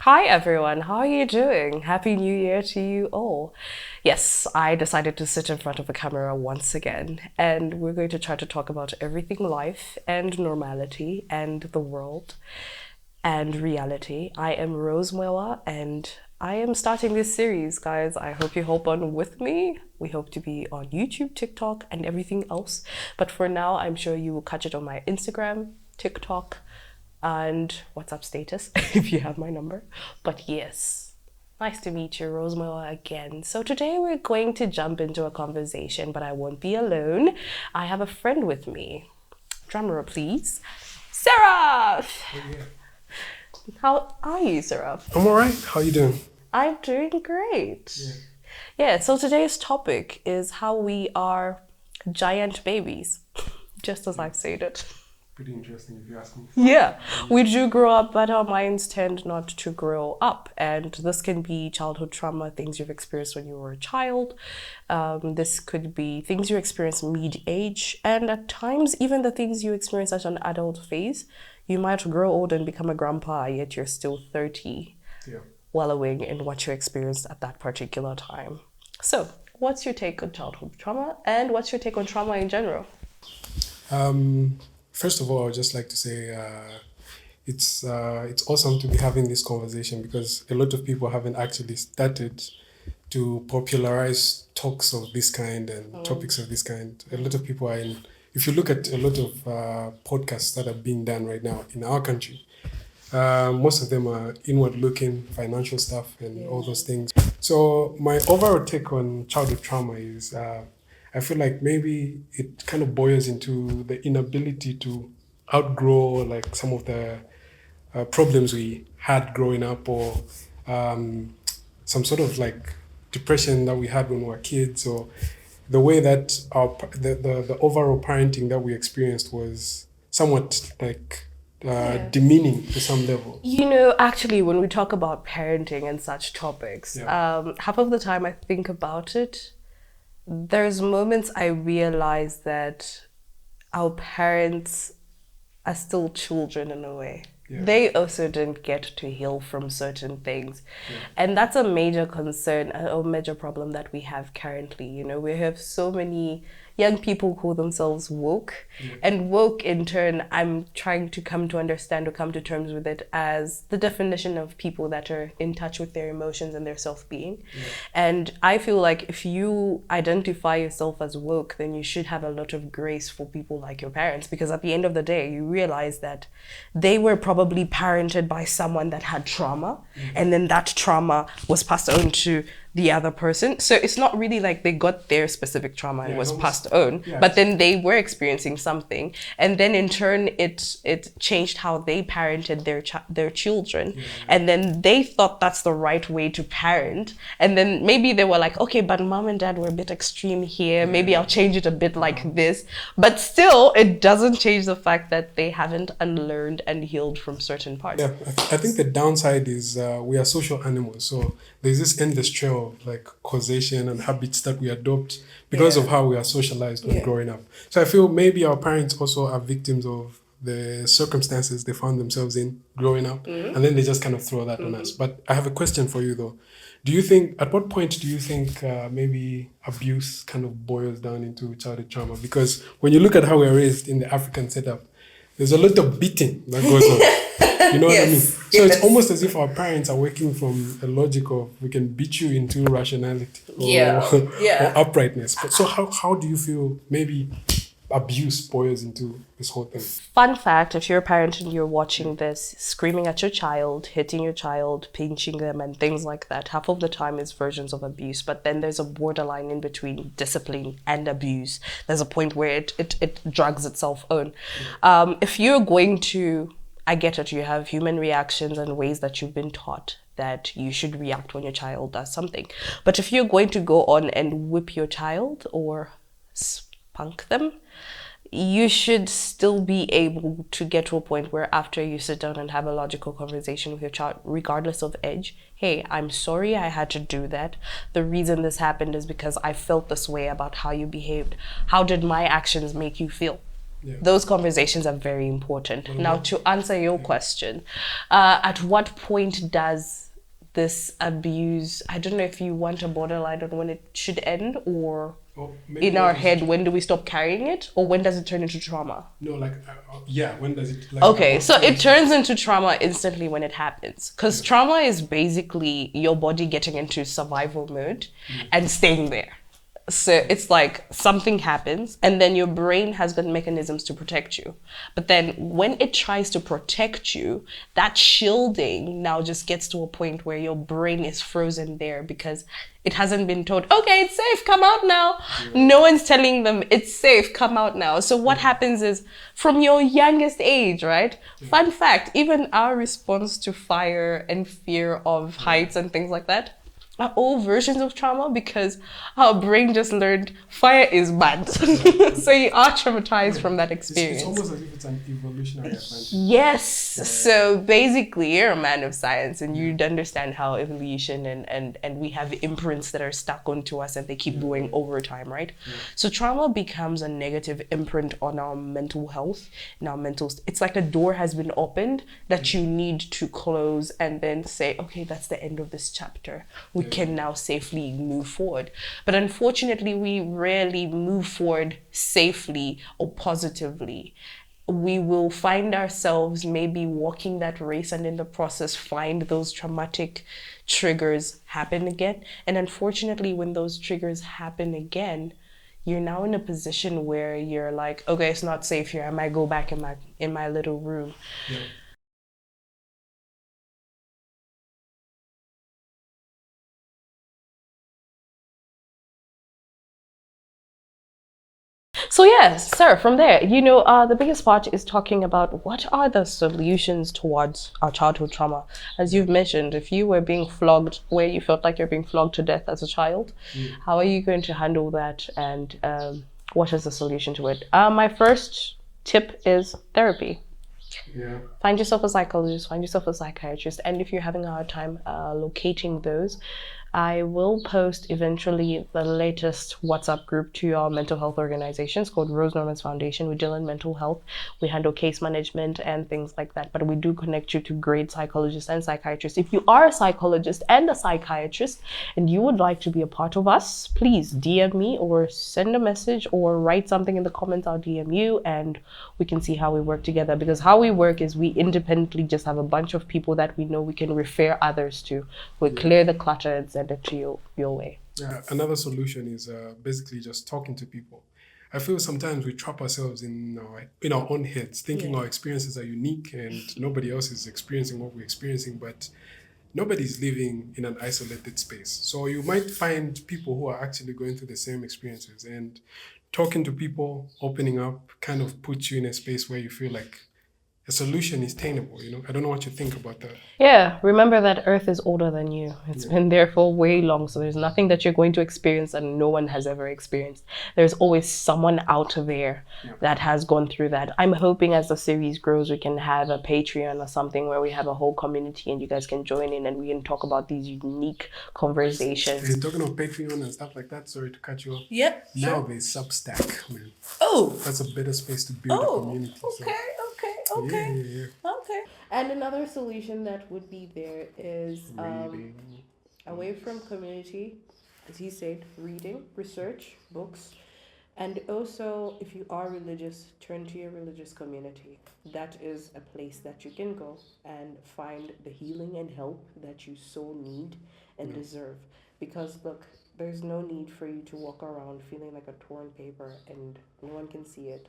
Hi everyone, how are you doing? Happy New Year to you all. Yes, I decided to sit in front of a camera once again, and we're going to try to talk about everything life and normality and the world and reality. I am Rose Mwewa, and I am starting this series, guys. I hope you hop on with me. We hope to be on YouTube, TikTok, and everything else. But for now, I'm sure you will catch it on my Instagram, TikTok, and WhatsApp status if you have my number. But yes, nice to meet you, Rosemary, again. So today we're going to jump into a conversation, but I won't be alone. I have a friend with me. Drumroll, please. Seiraph! Yeah. How are you, Seiraph? I'm alright. How you doing? I'm doing great. Yeah, so today's topic is how we are giant babies, just as I've said it. Pretty interesting if you ask me. Yeah, we do grow up, but our minds tend not to grow up. And this can be childhood trauma, things you've experienced when you were a child. This could be things you experience mid-age. And at times, even the things you experience at an adult phase. You might grow old and become a grandpa, yet you're still 30, wallowing in what you experienced at that particular time. So, what's your take on childhood trauma? And what's your take on trauma in general? First of all, I would just like to say it's awesome to be having this conversation because a lot of people haven't actually started to popularize talks of this kind and topics of this kind. A lot of people are in. If you look at a lot of podcasts that are being done right now in our country, most of them are inward-looking, financial stuff and all those things. So my overall take on childhood trauma is I feel like maybe it kind of boils into the inability to outgrow like some of the problems we had growing up, or some sort of like depression that we had when we were kids, or the way that the overall parenting that we experienced was somewhat like demeaning to some level. You know, actually, when we talk about parenting and such topics, half of the time I think about it, there's moments I realize that our parents are still children in a way. They also didn't get to heal from certain things. And that's a major concern, a major problem that we have currently. You know, we have so many young people call themselves woke. And woke, in turn, I'm trying to come to understand or come to terms with it as the definition of people that are in touch with their emotions and their self-being. And I feel like if you identify yourself as woke, then you should have a lot of grace for people like your parents, because at the end of the day, you realize that they were probably parented by someone that had trauma, and then that trauma was passed on to the other person. So it's not really like they got their specific trauma and was passed on, but then they were experiencing something, and then in turn it changed how they parented their children, and then they thought that's the right way to parent, and then maybe they were like, okay, but mom and dad were a bit extreme here, maybe I'll change it a bit like this, but still it doesn't change the fact that they haven't unlearned and healed from certain parts. I think the downside is we are social animals, so there's this endless trail of like causation and habits that we adopt because of how we are socialized when growing up. So I feel maybe our parents also are victims of the circumstances they found themselves in growing up, and then they just kind of throw that on us. But I have a question for you though. At what point do you think maybe abuse kind of boils down into childhood trauma? Because when you look at how we're raised in the African setup, there's a lot of beating that goes on. You know what I mean? So it's almost as if our parents are working from a logic of we can beat you into rationality or uprightness. But so how do you feel maybe abuse boils into this whole thing? Fun fact, if you're a parent and you're watching this, screaming at your child, hitting your child, pinching them and things like that, half of the time is versions of abuse. But then there's a borderline in between discipline and abuse. There's a point where it drags itself on. If you're going to, I get it, you have human reactions and ways that you've been taught that you should react when your child does something. But if you're going to go on and whip your child or spunk them, you should still be able to get to a point where after you sit down and have a logical conversation with your child, regardless of age, hey, I'm sorry I had to do that. The reason this happened is because I felt this way about how you behaved. How did my actions make you feel? Those conversations are very important. Now, to answer your question, at what point does this abuse, I don't know if you want a borderline on when it should end, or in our head, when do we stop carrying it, or when does it turn into trauma? No, when does it? Okay, so it turns into trauma instantly when it happens, because trauma is basically your body getting into survival mode and staying there. So it's like something happens and then your brain has got mechanisms to protect you. But then when it tries to protect you, that shielding now just gets to a point where your brain is frozen there because it hasn't been told, okay, it's safe, come out now. No one's telling them it's safe, come out now. So what happens is from your youngest age, right? Fun fact, even our response to fire and fear of heights and things like that are all versions of trauma because our brain just learned fire is bad. So you are traumatized from that experience. It's almost as if it's an evolutionary advantage. Yes. So basically you're a man of science and you'd understand how evolution and we have imprints that are stuck onto us and they keep going over time, right? So trauma becomes a negative imprint on our mental health and our mental it's like a door has been opened that you need to close and then say, okay, that's the end of this chapter. We can now safely move forward. But unfortunately, we rarely move forward safely or positively. We will find ourselves maybe walking that race and in the process find those traumatic triggers happen again. And unfortunately, when those triggers happen again, you're now in a position where you're like, okay, it's not safe here. I might go back in my little room. So yes, sir, from there, the biggest part is talking about what are the solutions towards our childhood trauma. As you've mentioned, if you were being flogged where you felt like you're being flogged to death as a child, how are you going to handle that and what is the solution to it? My first tip is therapy. Find yourself a psychologist, find yourself a psychiatrist, and if you're having a hard time locating those, I will post eventually the latest WhatsApp group to our mental health organizations called Rose Norman's Foundation. We deal in mental health. We handle case management and things like that, but we do connect you to great psychologists and psychiatrists. If you are a psychologist and a psychiatrist and you would like to be a part of us, please DM me or send a message or write something in the comments. I'll DM you and we can see how we work together, because how we work is we independently just have a bunch of people that we know we can refer others to. We clear the clutter and send it to your way. Another solution is basically just talking to people. I feel sometimes we trap ourselves in our own heads, thinking our experiences are unique and nobody else is experiencing what we're experiencing, but nobody's living in an isolated space. So you might find people who are actually going through the same experiences, and talking to people, opening up, kind of puts you in a space where you feel like a solution is attainable. I don't know what you think about that. Yeah, remember that Earth is older than you. It's been there for way long, so there's nothing that you're going to experience that no one has ever experienced. There's always someone out there that has gone through that. I'm hoping as the series grows, we can have a Patreon or something where we have a whole community and you guys can join in and we can talk about these unique conversations. You're talking about Patreon and stuff like that. Sorry to cut you off. Yep. Now there's Substack, man. Oh, that's a better space to build a community. Okay. And another solution that would be there is away from community, as he said, reading, research, books, and also if you are religious, turn to your religious community. That is a place that you can go and find the healing and help that you so need and deserve. Because look, there's no need for you to walk around feeling like a torn paper and no one can see it,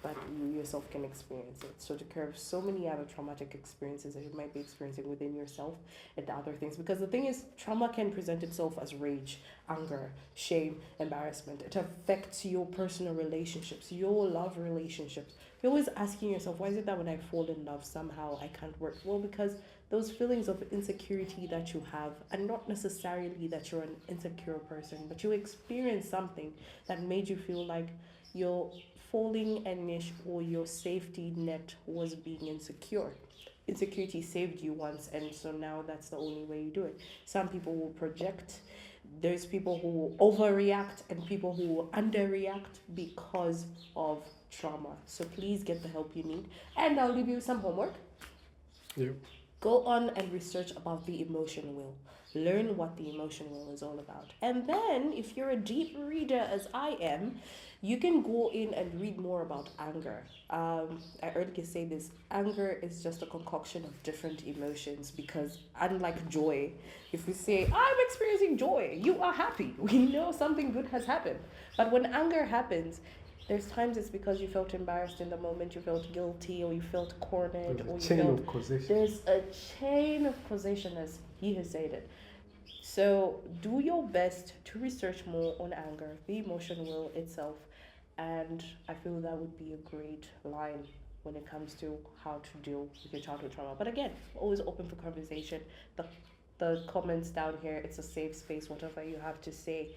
but you yourself can experience it. So to curb so many other traumatic experiences that you might be experiencing within yourself and other things. Because the thing is, trauma can present itself as rage, anger, shame, embarrassment. It affects your personal relationships, your love relationships. You're always asking yourself, why is it that when I fall in love, somehow I can't work? Well, because those feelings of insecurity that you have, and not necessarily that you're an insecure person, but you experience something that made you feel like you're falling a niche or your safety net was being insecure. Insecurity saved you once, and so now that's the only way you do it. Some people will project. There's people who will overreact and people who will underreact because of trauma. So please get the help you need. And I'll leave you with some homework. Yep. Go on and research about the emotion wheel. Learn what the emotion wheel is all about. And then, if you're a deep reader as I am, you can go in and read more about anger. I earlier say this, anger is just a concoction of different emotions, because unlike joy, if we say, I'm experiencing joy, you are happy, we know something good has happened. But when anger happens, there's times it's because you felt embarrassed in the moment, you felt guilty, or you felt cornered, or you felt... There's a chain of causation, as he has said it. So do your best to research more on anger, the emotion wheel itself, and I feel that would be a great line when it comes to how to deal with your childhood trauma. But again, always open for conversation. The comments down here, it's a safe space. Whatever you have to say,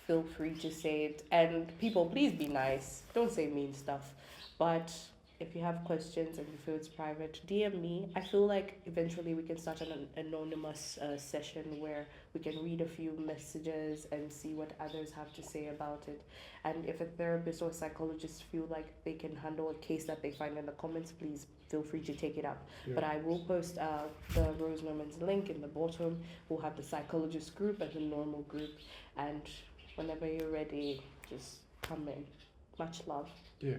feel free to say it. And people, please be nice. Don't say mean stuff. But if you have questions and you feel it's private, DM me. I feel like eventually we can start an anonymous session where we can read a few messages and see what others have to say about it. And if a therapist or a psychologist feel like they can handle a case that they find in the comments, please feel free to take it up. Yeah. But I will post the Rose Norman's link in the bottom. We'll have the psychologist group and the normal group. And whenever you're ready, just come in. Much love. Yeah.